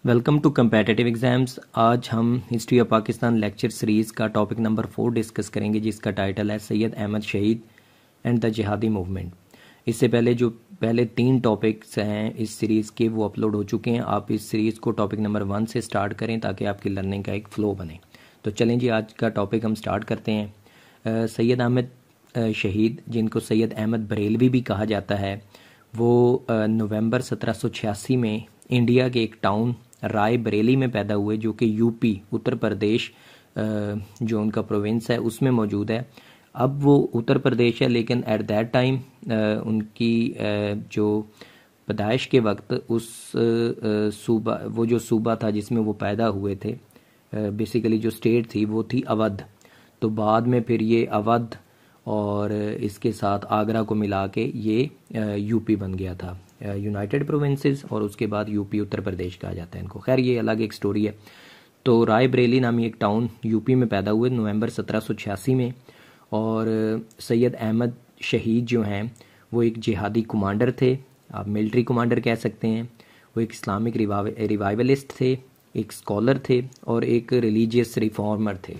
Welcome to competitive exams. आज हम history of Pakistan lecture series का टॉपिक नंबर 4 डिस्कस करेंगे, जिसका टाइटल है सैयद अहमद शहीद एंड द जिहादी मूवमेंट। इससे पहले जो पहले 3 टॉपिक्स हैं इस सीरीज़ के वो अपलोड हो चुके हैं। आप इस सीरीज़ को टॉपिक नंबर 1 से स्टार्ट करें ताकि आपकी लर्निंग का एक फ़्लो बने। तो चलें जी, आज का टॉपिक हम स्टार्ट करते हैं। सैयद अहमद शहीद, जिनको सैयद अहमद बरेलवी भी कहा जाता है, वो नवंबर 1786 में इंडिया के एक टाउन राय बरेली में पैदा हुए, जो कि यूपी उत्तर प्रदेश जो उनका प्रोविंस है उसमें मौजूद है। अब वो उत्तर प्रदेश है, लेकिन एट दैट टाइम उनकी जो पैदाइश के वक्त उस सूबा, वो जो सूबा था जिसमें वो पैदा हुए थे, बेसिकली जो स्टेट थी वो थी अवध। तो बाद में फिर ये अवध और इसके साथ आगरा को मिला के ये यूपी बन गया था, यूनाइटेड प्रोविंसेस, और उसके बाद यूपी उत्तर प्रदेश कहा जाता है इनको। खैर ये अलग एक स्टोरी है। तो राय बरेली नामी एक टाउन यूपी में पैदा हुए नवंबर 1786 में। और सैयद अहमद शहीद जो हैं वो एक जिहादी कमांडर थे, आप मिलिट्री कमांडर कह सकते हैं। वो एक इस्लामिक रिवाइवलिस्ट थे, एक स्कॉलर थे और एक रिलीजियस रिफॉर्मर थे,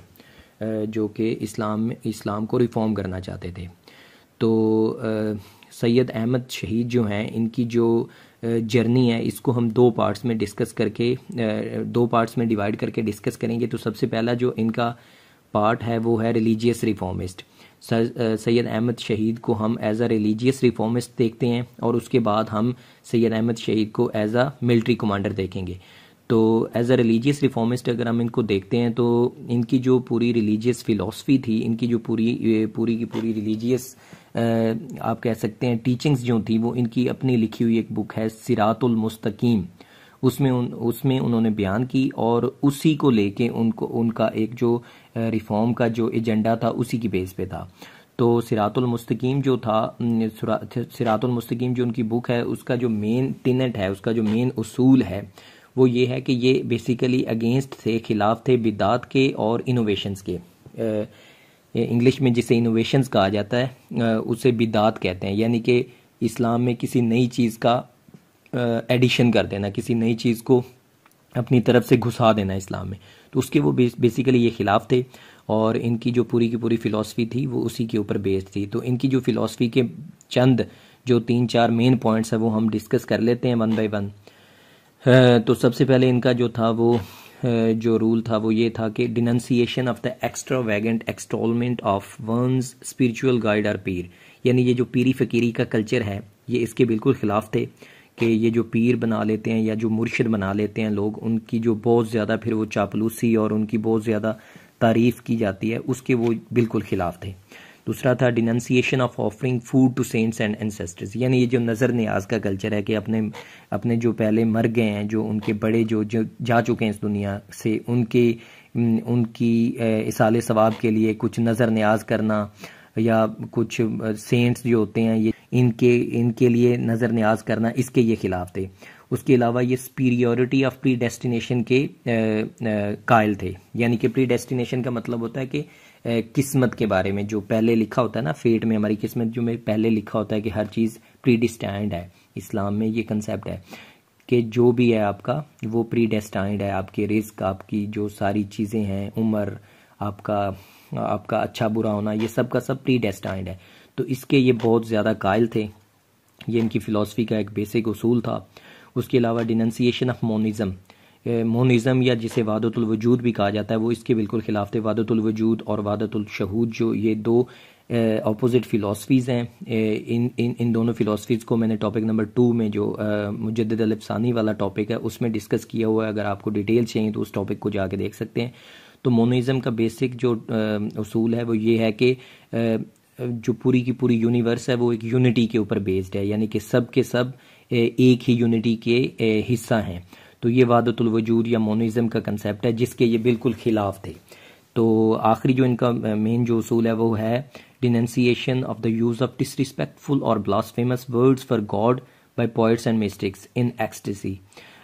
जो कि इस्लाम को रिफॉर्म करना चाहते थे। तो सैयद अहमद शहीद जो हैं, इनकी जो जर्नी है इसको हम 2 पार्ट्स में डिस्कस करके 2 पार्ट्स में डिवाइड करके डिस्कस करेंगे। तो सबसे पहला जो इनका पार्ट है वो है रिलीजियस रिफॉर्मिस्ट। सैयद अहमद शहीद को हम एज अ रिलीजियस रिफॉर्मिस्ट देखते हैं, और उसके बाद हम सैयद अहमद शहीद को एज अ मिलिट्री कमांडर देखेंगे। तो एज अ रिलीजियस रिफॉर्मिस्ट अगर हम इनको देखते हैं तो इनकी जो पूरी रिलीजियस फ़िलासफ़ी थी, इनकी जो पूरी की पूरी रिलीजियस आप कह सकते हैं टीचिंग्स जो थी, वो इनकी अपनी लिखी हुई एक बुक है सिरातुल मुस्तकीम, उसमें उन्होंने बयान की, और उसी को लेके उनका एक जो रिफॉर्म का जो एजेंडा था उसी की बेस पे था। तो सिरातुल मुस्तकीम जो था, सिरातुल मुस्तकीम जो उनकी बुक है, उसका जो मेन टिनेट है, उसका जो मेन उसूल है वो ये है कि ये बेसिकली अगेंस्ट थे, खिलाफ थे बिदात के और इनोवेशंस के। इंग्लिश में जिसे इनोवेशंस कहा जाता है उसे बिदात कहते हैं, यानी कि इस्लाम में किसी नई चीज़ का एडिशन कर देना, किसी नई चीज़ को अपनी तरफ से घुसा देना इस्लाम में। तो उसके वो बेसिकली ये खिलाफ थे, और इनकी जो पूरी की पूरी फ़िलासफ़ी थी वो उसी के ऊपर बेस्ड थी। तो इनकी जो फ़िलासफ़ी के चंद जो 3-4 मेन पॉइंट्स हैं वो हम डिस्कस कर लेते हैं वन बाय वन। तो सबसे पहले इनका जो था वो जो रूल था वो ये था कि denunciation of the extravagant extolment of one's spiritual guide और पीर, यानी ये जो पीरी फ़कीरी का कल्चर है ये इसके बिल्कुल ख़िलाफ़ थे कि ये जो पीर बना लेते हैं या जो मुर्शिद बना लेते हैं लोग, उनकी जो बहुत ज़्यादा फिर वो चापलूसी और उनकी बहुत ज़्यादा तारीफ़ की जाती है, उसके वो बिल्कुल ख़िलाफ़ थे। दूसरा था denunciation of offering food to saints and ancestors, यानी ये जो नज़र न्याज का कल्चर है कि अपने जो पहले मर गए हैं, जो उनके बड़े जो जा चुके हैं इस दुनिया से, उनकी इसाले सवाब के लिए कुछ नज़र न्याज करना, या कुछ सेंट्स जो होते हैं ये इनके लिए नज़र न्याज करना, इसके ये खिलाफ थे। उसके अलावा ये सुपीरियॉरिटी ऑफ प्री डेस्टिनेशन के कायल थे, यानी कि प्री डेस्टिनेशन का मतलब होता है कि किस्मत के बारे में जो पहले लिखा होता है ना, फेट में हमारी किस्मत जो में पहले लिखा होता है कि हर चीज़ प्री डिस्टाइंड है। इस्लाम में ये कंसेप्ट है कि जो भी है आपका वो प्री डेस्टाइंड है, आपके रिस्क, आपकी जो सारी चीज़ें हैं, उम्र, आपका अच्छा बुरा होना, ये सब का सब प्री डेस्टाइंड है। तो इसके ये बहुत ज़्यादा कायल थे, ये इनकी फ़िलासफ़ी का एक बेसिक उसूल था। उसके अलावा डिनंसिएशन ऑफ मोनिज़म या जिसे वादतुल वजूद भी कहा जाता है, वो इसके बिल्कुल ख़िलाफ़ थे। वादतुल वजूद और वादतुल शहूद जो ये 2 अपोजिट फ़िलासफ़ीज़ हैं। इन दोनों फ़िलासफ़ीज़ को मैंने टॉपिक नंबर 2 में जो मुजद्दिद अल-अफ़सानी वाला टॉपिक है उसमें डिस्कस किया हुआ है। अगर आपको डिटेल चाहिए तो उस टॉपिक को जाके देख सकते हैं। तो मोनिज़म का बेसिक जो उसूल है वो ये है कि जो पूरी की पूरी यूनिवर्स है वो एक यूनिटी के ऊपर बेस्ड है, यानी कि सब के सब एक ही यूनिटी के हिस्सा हैं। तो ये वादतुल वजूद या मोनिज़म का कंसेप्ट है जिसके ये बिल्कुल ख़िलाफ़ थे। तो आखिरी जो इनका मेन जो उसूल है वो है denunciation of the use of disrespectful और blasphemous words for God by poets and mystics in ecstasy.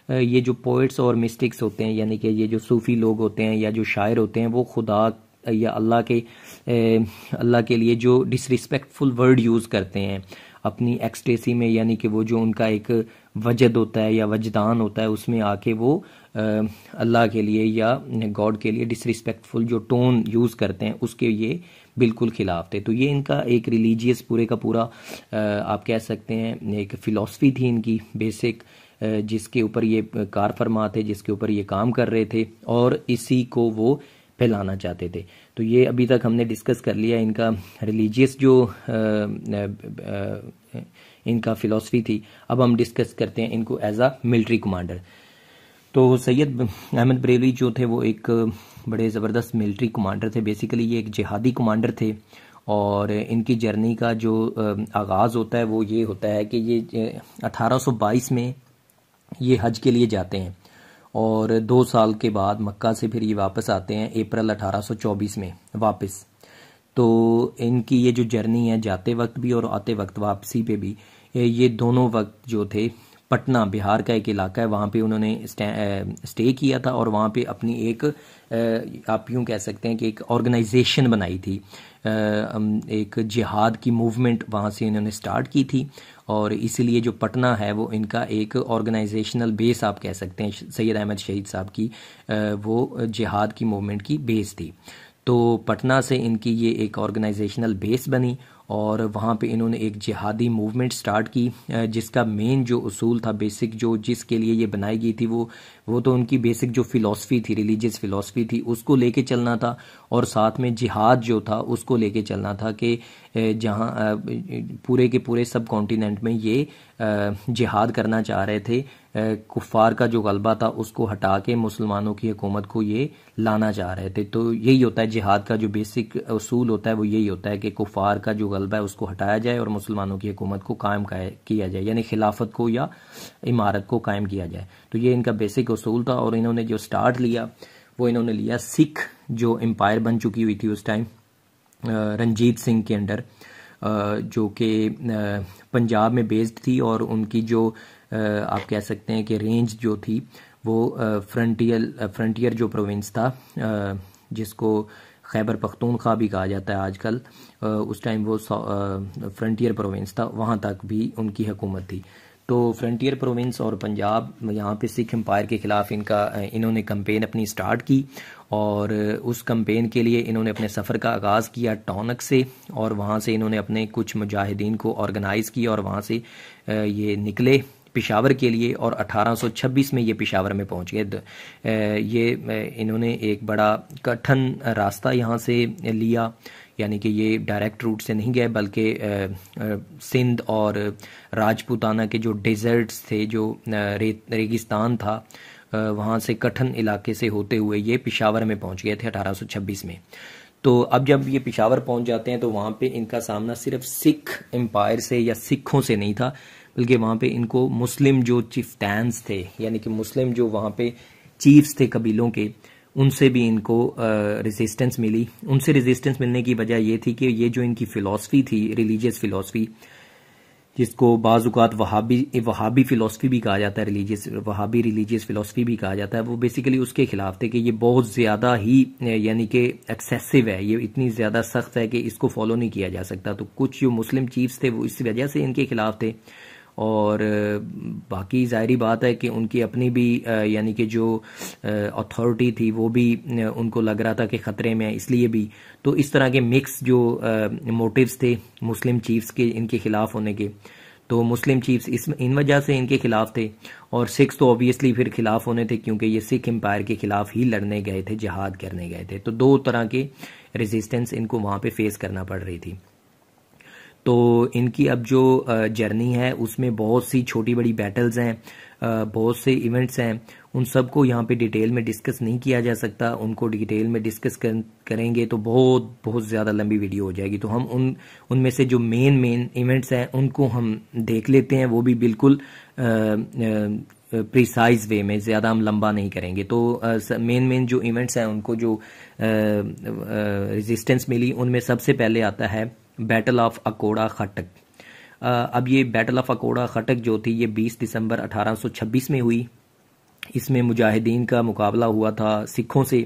ये जो पोइट्स और मिस्टिक्स होते हैं, यानी कि ये जो सूफ़ी लोग होते हैं या जो शायर होते हैं, वो खुदा या अल्लाह के लिए जो डिसरिस्पेक्टफुल वर्ड यूज़ करते हैं, अपनी एक्सटेसी में, यानी कि वो जो उनका एक वजद होता है या वजदान होता है, उसमें आके वो अल्लाह के लिए या गॉड के लिए डिसरिस्पेक्टफुल जो टोन यूज़ करते हैं उसके ये बिल्कुल ख़िलाफ़ थे। तो ये इनका एक रिलीजियस पूरे का पूरा आप कह सकते हैं एक फ़िलासफ़ी थी इनकी बेसिक, जिसके ऊपर ये कार फरमा थे, जिसके ऊपर ये काम कर रहे थे और इसी को वो फैलाना चाहते थे। तो ये अभी तक हमने डिस्कस कर लिया इनका रिलीजियस जो इनका फ़िलासफ़ी थी। अब हम डिस्कस करते हैं इनको एज आ मिलिट्री कमांडर। तो सैयद अहमद बरेलवी जो थे वो एक बड़े ज़बरदस्त मिलिट्री कमांडर थे। बेसिकली ये एक जिहादी कमांडर थे और इनकी जर्नी का जो आगाज़ होता है वो ये होता है कि ये 1822 में ये हज के लिए जाते हैं और 2 साल के बाद मक्का से फिर ये वापस आते हैं अप्रैल 1824 में वापस। तो इनकी ये जो जर्नी है जाते वक्त भी और आते वक्त वापसी पे भी, ये दोनों वक्त जो थे पटना बिहार का एक इलाका है, वहाँ पे उन्होंने स्टे किया था और वहाँ पे अपनी एक आप यूँ कह सकते हैं कि एक ऑर्गेनाइजेशन बनाई थी, एक जिहाद की मूवमेंट वहाँ से इन्होंने स्टार्ट की थी और इसीलिए जो पटना है वो इनका एक ऑर्गेनाइजेशनल बेस आप कह सकते हैं। सैयद अहमद शहीद साहब की वो जिहाद की मूवमेंट की बेस थी। तो पटना से इनकी ये एक ऑर्गेनाइजेशनल बेस बनी और वहाँ पे इन्होंने एक जिहादी मूवमेंट स्टार्ट की, जिसका मेन जो उसूल था बेसिक जो जिसके लिए ये बनाई गई थी वो तो उनकी बेसिक जो फ़िलासफ़ी थी, रिलीजियस फ़िलासफ़ी थी, उसको लेके चलना था और साथ में जिहाद जो था उसको लेके चलना था कि जहाँ पूरे के पूरे सब कॉन्टिनेंट में ये जिहाद करना चाह रहे थे, कुफ़ार का जो गलबा था उसको हटा के मुसलमानों की हुकूमत को ये लाना चाह रहे थे। तो यही होता है जिहाद का जो बेसिक उसूल होता है वो यही होता है कि कुफ़ार का जो गलबा है उसको हटाया जाए और मुसलमानों की हुकूमत को कायम किया जाए, यानी खिलाफत को या इमारत को कायम किया जाए। तो ये इनका बेसिक उसूल था और इन्होंने जो स्टार्ट लिया वो इन्होंने लिया सिख जो एम्पायर बन चुकी हुई थी उस टाइम रंजीत सिंह के अंडर, जो कि पंजाब में बेस्ड थी और उनकी जो आप कह सकते हैं कि रेंज जो थी वो फ्रंटियर जो प्रोविंस था जिसको खैबर पख्तूनख्वा भी कहा जाता है आजकल, उस टाइम वो फ्रंटियर प्रोविंस था, वहाँ तक भी उनकी हुकूमत थी। तो फ्रंटियर प्रोविंस और पंजाब यहाँ पे सिख एम्पायर के ख़िलाफ़ इन्होंने कैंपेन अपनी स्टार्ट की और उस कैंपेन के लिए इन्होंने अपने सफ़र का आगाज़ किया टॉनक से और वहाँ से इन्होंने अपने कुछ मुजाहिदीन को ऑर्गेनाइज़ किया और वहाँ से ये निकले पेशावर के लिए और 1826 में ये पेशावर में पहुँच गए। ये इन्होंने एक बड़ा कठिन रास्ता यहाँ से लिया, यानी कि ये डायरेक्ट रूट से नहीं गए बल्कि सिंध और राजपूताना के जो डेजर्ट्स थे, जो रेगिस्तान था, वहाँ से कठिन इलाके से होते हुए ये पेशावर में पहुँच गए थे 1826 में। तो अब जब ये पेशावर पहुँच जाते हैं तो वहाँ पे इनका सामना सिर्फ सिख एम्पायर से या सिखों से नहीं था, बल्कि वहाँ पे इनको मुस्लिम जो चिफ्तान्स थे, यानी कि मुस्लिम जो वहाँ पे चीफ्स थे कबीलों के, उनसे भी इनको रेजिस्टेंस मिली। उनसे रेजिस्टेंस मिलने की वजह ये थी कि ये जो इनकी फ़िलासफ़ी थी, रिलीजियस फ़िलासफ़ी, जिसको बाज़-औक़ात वहाबी फ़िलासफ़ी भी कहा जाता है, वहाबी रिलीजियस फ़िलासफ़ी भी कहा जाता है, वो बेसिकली उसके ख़िलाफ़ थे कि ये बहुत ज़्यादा ही यानी कि एक्सेसिव है, ये इतनी ज़्यादा सख्त है कि इसको फॉलो नहीं किया जा सकता। तो कुछ जो मुस्लिम चीफ्स थे वो इस वजह से इनके ख़िलाफ़ थे और बाकी ज़ाहिरी बात है कि उनकी अपनी भी यानी कि जो अथॉरिटी थी वो भी उनको लग रहा था कि ख़तरे में है, इसलिए भी। तो इस तरह के मिक्स जो मोटिव्स थे मुस्लिम चीफ्स के इनके ख़िलाफ़ होने के, तो मुस्लिम चीफ्स इन वजह से इनके ख़िलाफ़ थे और सिख्स तो ऑब्वियसली फिर ख़िलाफ़ होने थे क्योंकि ये सिख एम्पायर के ख़िलाफ़ ही लड़ने गए थे, जिहाद करने गए थे। तो 2 तरह के रेजिस्टेंस इनको वहाँ पे फेस करना पड़ रही थी। तो इनकी अब जो जर्नी है उसमें बहुत सी छोटी बड़ी बैटल्स हैं, बहुत से इवेंट्स हैं, उन सब को यहाँ पे डिटेल में डिस्कस नहीं किया जा सकता। उनको डिटेल में डिस्कस करेंगे तो बहुत ज़्यादा लंबी वीडियो हो जाएगी। तो हम उनमें से जो मेन इवेंट्स हैं उनको हम देख लेते हैं, वो भी बिल्कुल प्रिसाइज वे में, ज़्यादा हम लंबा नहीं करेंगे। तो मेन जो इवेंट्स हैं उनको जो रेजिस्टेंस मिली उनमें सबसे पहले आता है बैटल ऑफ अकोड़ा खटक। अब ये बैटल ऑफ अकोड़ा खटक जो थी ये 20 दिसंबर 1826 में हुई। इसमें मुजाहिदीन का मुकाबला हुआ था सिखों से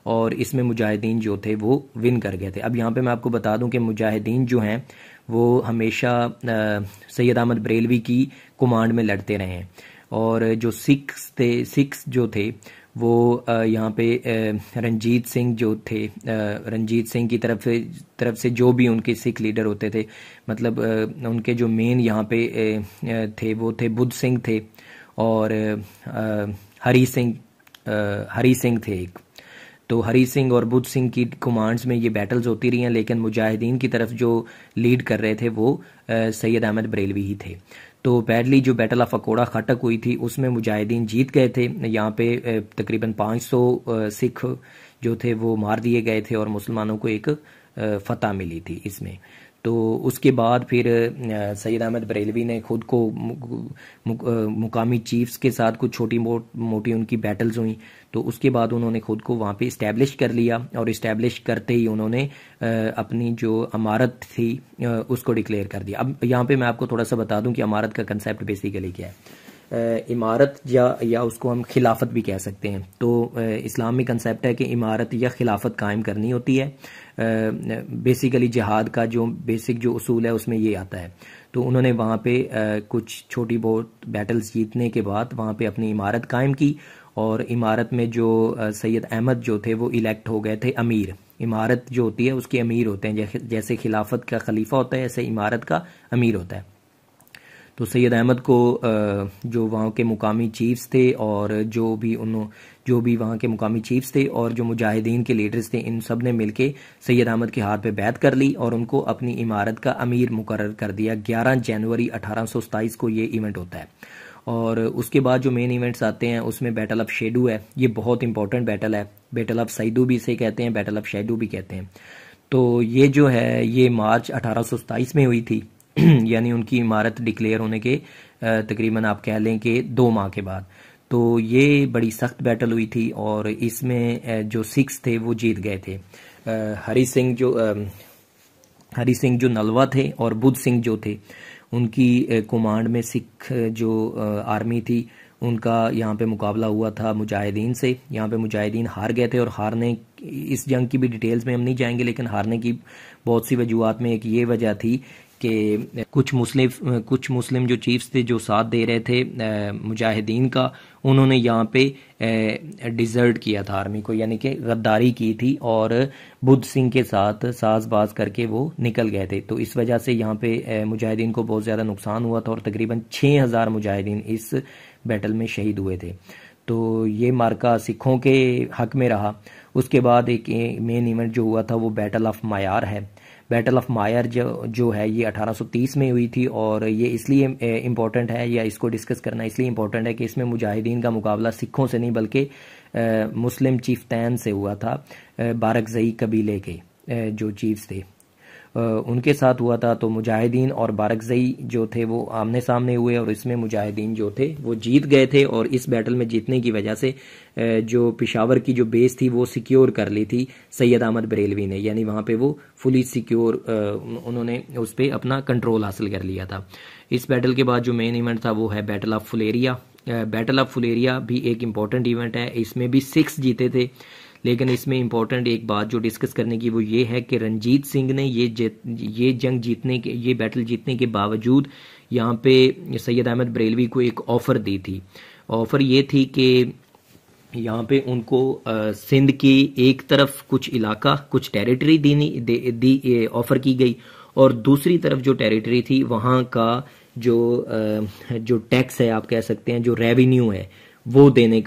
और इसमें मुजाहिदीन जो थे वो विन कर गए थे। अब यहाँ पे मैं आपको बता दूं कि मुजाहिदीन जो हैं वो हमेशा सैयद अहमद बरेलवी की कमांड में लड़ते रहे हैं, और जो सिख्स जो थे वो यहाँ पे रंजीत सिंह जो थे, रंजीत सिंह की तरफ से जो भी उनके सिख लीडर होते थे, मतलब उनके जो मेन यहाँ पे थे वो थे बुद्ध सिंह थे और हरी सिंह थे एक। तो हरी सिंह और बुद्ध सिंह की कमांड्स में ये बैटल्स होती रही हैं, लेकिन मुजाहिदीन की तरफ जो लीड कर रहे थे वो सैयद अहमद बरेलवी ही थे। तो पहली जो बैटल ऑफ अकोड़ा खटक हुई थी उसमें मुजाहिदीन जीत गए थे। यहाँ पे तकरीबन 500 सिख जो थे वो मार दिए गए थे और मुसलमानों को एक फतह मिली थी इसमें। तो उसके बाद फिर सैयद अहमद बरेलवी ने खुद को मुकामी चीफ्स के साथ कुछ छोटी मोटी उनकी बैटल्स हुई, तो उसके बाद उन्होंने खुद को वहाँ पे इस्टेब्लिश कर लिया, और इस्टेब्लिश करते ही उन्होंने अपनी जो अमारत थी उसको डिक्लेयर कर दिया। अब यहाँ पे मैं आपको थोड़ा सा बता दूं कि अमारत का कंसेप्ट बेसिकली क्या है। इमारत या उसको हम खिलाफत भी कह सकते हैं। तो इस्लाम में कंसेप्ट है कि इमारत या खिलाफत कायम करनी होती है। बेसिकली जिहाद का जो बेसिक जो उसूल है उसमें ये आता है। तो उन्होंने वहाँ पे कुछ छोटी बहुत बैटल्स जीतने के बाद वहाँ पे अपनी इमारत कायम की, और इमारत में जो सैयद अहमद जो थे वो इलेक्ट हो गए थे अमीर। इमारत जो होती है उसके अमीर होते हैं, जैसे खिलाफत का खलीफा होता है ऐसे इमारत का अमीर होता है। तो सैयद अहमद को जो वहाँ के मुकामी चीफ्स थे और जो भी वहाँ के मुकामी चीफ्स थे और जो मुजाहिदीन के लीडर्स थे, इन सब ने मिलके सैयद अहमद के हाथ पे बैत कर ली और उनको अपनी इमारत का अमीर मुकर्रर कर दिया। 11 जनवरी 1827 को ये इवेंट होता है। और उसके बाद जो मेन इवेंट्स आते हैं उसमें बैटल ऑफ शेडू है। ये बहुत इंपॉर्टेंट बैटल है। बैटल ऑफ सैदू भी इसे कहते हैं, बैटल ऑफ शेडू भी कहते हैं। तो ये जो है ये मार्च 1827 में हुई थी यानी उनकी इमारत डिक्लेयर होने के तकरीबन आप कह लें कि 2 माह के बाद। तो ये बड़ी सख्त बैटल हुई थी और इसमें जो सिख्स थे वो जीत गए थे। हरी सिंह जो नलवा थे और बुद्ध सिंह जो थे उनकी कमांड में सिख जो आर्मी थी उनका यहाँ पे मुकाबला हुआ था मुजाहिदीन से। यहाँ पे मुजाहिदीन हार गए थे, और हारने इस जंग की भी डिटेल्स में हम नहीं जाएंगे, लेकिन हारने की बहुत सी वजूहात में एक ये वजह थी कि कुछ मुस्लिम जो चीफ्स थे जो साथ दे रहे थे मुजाहिदीन का, उन्होंने यहाँ पे डिजर्ट किया था आर्मी को, यानी कि गद्दारी की थी और बुद्ध सिंह के साथ साजबाज करके वो निकल गए थे। तो इस वजह से यहाँ पे मुजाहिदीन को बहुत ज़्यादा नुकसान हुआ था और तकरीबन 6000 मुजाहिदीन इस बैटल में शहीद हुए थे। तो ये मार्का सिखों के हक में रहा। उसके बाद एक मेन इवेंट जो हुआ था वो बैटल ऑफ मायार है। बैटल ऑफ मायर जो है ये 1830 में हुई थी, और ये इसलिए इम्पोर्टेंट है या इसको डिस्कस करना इसलिए इम्पोर्टेंट है कि इसमें मुजाहिदीन का मुकाबला सिखों से नहीं बल्कि मुस्लिम चीफ्तैन से हुआ था। बारकजई कबीले के जो चीफ्स थे उनके साथ हुआ था। तो मुजाहिदीन और बारकजई जो थे वो आमने सामने हुए और इसमें मुजाहिदीन जो थे वो जीत गए थे। और इस बैटल में जीतने की वजह से जो पिशावर की जो बेस थी वो सिक्योर कर ली थी सैयद अहमद बरेलवी ने, यानी वहाँ पे वो फुली सिक्योर उन्होंने उस पर अपना कंट्रोल हासिल कर लिया था। इस बैटल के बाद जो मेन इवेंट था वो है बैटल ऑफ फुलेरिया। बैटल ऑफ फुलेरिया भी एक इम्पॉर्टेंट इवेंट है। इसमें भी 6 जीते थे, लेकिन इसमें इम्पोर्टेंट एक बात जो डिस्कस करने की वो ये है कि रंजीत सिंह ने ये बैटल जीतने के बावजूद यहाँ पे सैयद अहमद बरेलवी को एक ऑफ़र दी थी। ऑफ़र ये थी कि यहाँ पे उनको सिंध की एक तरफ कुछ इलाका कुछ टेरिटरी ऑफ़र की गई, और दूसरी तरफ जो टेरिटरी थी वहाँ का जो टैक्स है आप कह सकते हैं, जो रेवेन्यू है वो देने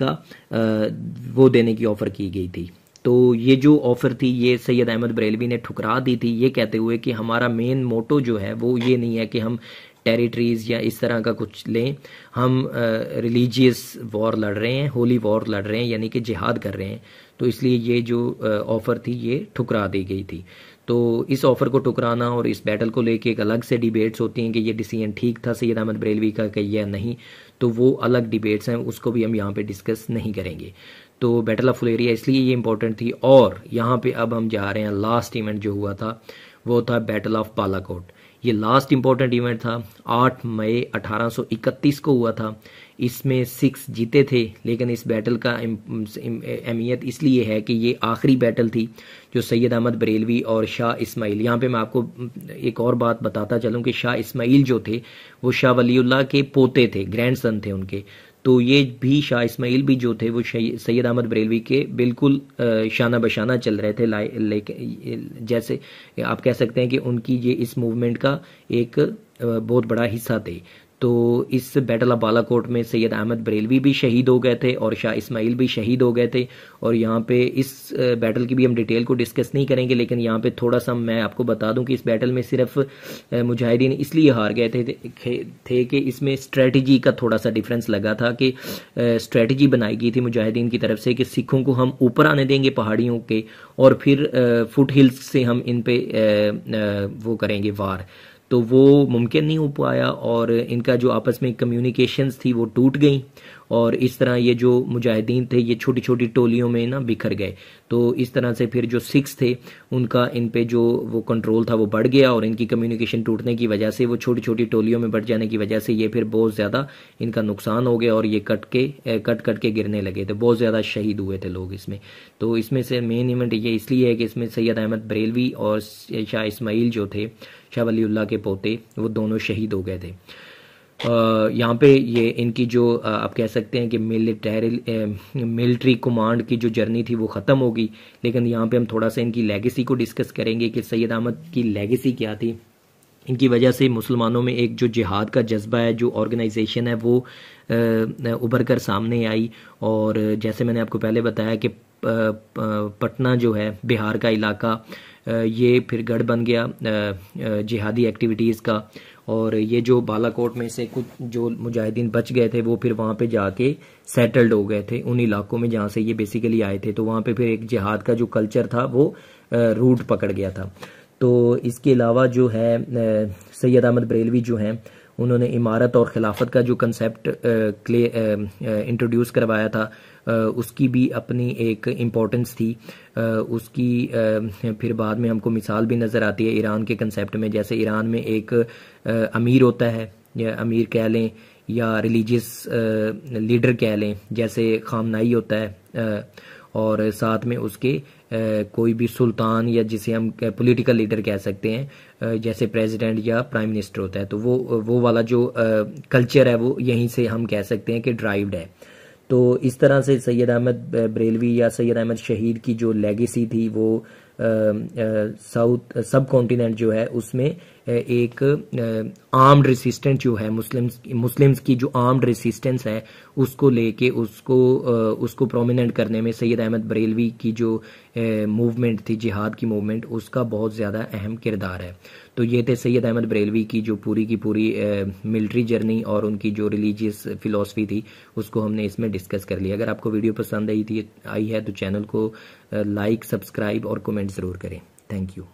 की ऑफर की गई थी। तो ये जो ऑफर थी ये सैयद अहमद बरेलवी ने ठुकरा दी थी, ये कहते हुए कि हमारा मेन मोटो जो है वो ये नहीं है कि हम टेरिटरीज या इस तरह का कुछ लें, हम रिलीजियस वॉर लड़ रहे हैं, होली वॉर लड़ रहे हैं, यानी कि जिहाद कर रहे हैं। तो इसलिए ये जो ऑफर थी ये ठुकरा दी गई थी। तो इस ऑफर को ठुकराना और इस बैटल को लेके एक अलग से डिबेट्स होती हैं कि ये डिसीजन ठीक था सैयद अहमद बरेलवी का कि या नहीं, तो वो अलग डिबेट्स हैं, उसको भी हम यहाँ पे डिस्कस नहीं करेंगे। तो बैटल ऑफ फुलेरिया इसलिए ये इंपॉर्टेंट थी। और यहाँ पे अब हम जा रहे हैं लास्ट इवेंट जो हुआ था वो था बैटल ऑफ बालाकोट। ये लास्ट इंपॉर्टेंट इवेंट था, 8 मई 1831 को हुआ था। इसमें 6 जीते थे, लेकिन इस बैटल का अहमियत इसलिए है कि ये आखिरी बैटल थी जो सैयद अहमद बरेलवी और शाह इस्माइल। यहाँ पे मैं आपको एक और बात बताता चलूँ कि शाह इस्माइल जो थे वो शाह वलीउल्लाह के पोते थे, ग्रैंडसन थे उनके। तो ये भी शाह इस्माइल भी जो थे वो सैयद अहमद बरेलवी के बिल्कुल शाना बशाना चल रहे थे, लेकिन जैसे आप कह सकते हैं कि उनकी ये इस मूवमेंट का एक बहुत बड़ा हिस्सा थे। तो इस बैटल ऑफ बालाकोट में सैयद अहमद बरेलवी भी शहीद हो गए थे और शाह इस्माइल भी शहीद हो गए थे। और यहाँ पे इस बैटल की भी हम डिटेल को डिस्कस नहीं करेंगे, लेकिन यहाँ पे थोड़ा सा मैं आपको बता दूं कि इस बैटल में सिर्फ मुजाहिदीन इसलिए हार गए थे कि इसमें स्ट्रेटजी का थोड़ा सा डिफरेंस लगा था कि स्ट्रेटजी बनाई गई थी मुजाहिदीन की तरफ से कि सिखों को हम ऊपर आने देंगे पहाड़ियों के और फिर फुट हिल्स से हम इन पे वो करेंगे वार। तो वो मुमकिन नहीं हो पाया और इनका जो आपस में कम्युनिकेशंस थी वो टूट गई और इस तरह ये जो मुजाहिदीन थे ये छोटी छोटी टोलियों में ना बिखर गए। तो इस तरह से फिर जो सिख्स थे उनका इन पे जो वो कंट्रोल था वो बढ़ गया और इनकी कम्युनिकेशन टूटने की वजह से, वो छोटी छोटी टोलियों में बढ़ जाने की वजह से ये फिर बहुत ज़्यादा इनका नुकसान हो गया और ये कट के गिरने लगे थे। बहुत ज़्यादा शहीद हुए थे लोग इसमें। तो इसमें से मेन इवेंट ये इसलिए है कि इसमें सैयद अहमद बरेलवी और शाह इस्माइल जो थे, शाह वलीउल्लाह के पोते, वो दोनों शहीद हो गए थे। यहाँ पे ये इनकी जो आप कह सकते हैं कि मिलिट्री कमांड की जो जर्नी थी वो ख़त्म होगी। लेकिन यहाँ पे हम थोड़ा सा इनकी लेगेसी को डिस्कस करेंगे कि सैयद अहमद की लेगेसी क्या थी। इनकी वजह से मुसलमानों में एक जो जिहाद का जज्बा है, जो ऑर्गेनाइजेशन है, वो उभर कर सामने आई। और जैसे मैंने आपको पहले बताया कि पटना जो है बिहार का इलाका, ये फिर गढ़ बन गया जिहादी एक्टिविटीज़ का। और ये जो बालाकोट में से कुछ जो मुजाहिदीन बच गए थे वो फिर वहाँ पे जाके सेटल्ड हो गए थे उन इलाकों में जहाँ से ये बेसिकली आए थे। तो वहाँ पे फिर एक जिहाद का जो कल्चर था वो रूट पकड़ गया था। तो इसके अलावा जो है सैयद अहमद बरेलवी जो हैं उन्होंने इमारत और खिलाफत का जो कंसेप्ट इंट्रोड्यूस करवाया था, उसकी भी अपनी एक इम्पोर्टेंस थी। उसकी फिर बाद में हमको मिसाल भी नज़र आती है ईरान के कंसेप्ट में। जैसे ईरान में एक अमीर होता है, या अमीर कह लें या रिलीजियस लीडर कह लें, जैसे खामनाई होता है, और साथ में उसके कोई भी सुल्तान या जिसे हम पॉलिटिकल लीडर कह सकते हैं, जैसे प्रेसिडेंट या प्राइम मिनिस्टर होता है। तो वो वाला जो कल्चर है वो यहीं से हम कह सकते हैं कि ड्राइव्ड है। तो इस तरह से सैयद अहमद बरेलवी या सैयद अहमद शहीद की जो लेगेसी थी वो साउथ सब कॉन्टिनेंट जो है उसमें एक आर्म्ड रेसिस्टेंस जो है मुस्लिम्स की जो आर्म्ड रेसिस्टेंस है उसको लेके उसको प्रोमिनेंट करने में सैयद अहमद बरेलवी की जो मूवमेंट थी, जिहाद की मूवमेंट, उसका बहुत ज़्यादा अहम किरदार है। तो ये थे सैयद अहमद बरेलवी की जो पूरी की पूरी मिलिट्री जर्नी और उनकी जो रिलीजियस फिलॉसफी थी उसको हमने इसमें डिस्कस कर लिया। अगर आपको वीडियो पसंद आई है तो चैनल को लाइक, सब्सक्राइब और कमेंट ज़रूर करें। Thank you.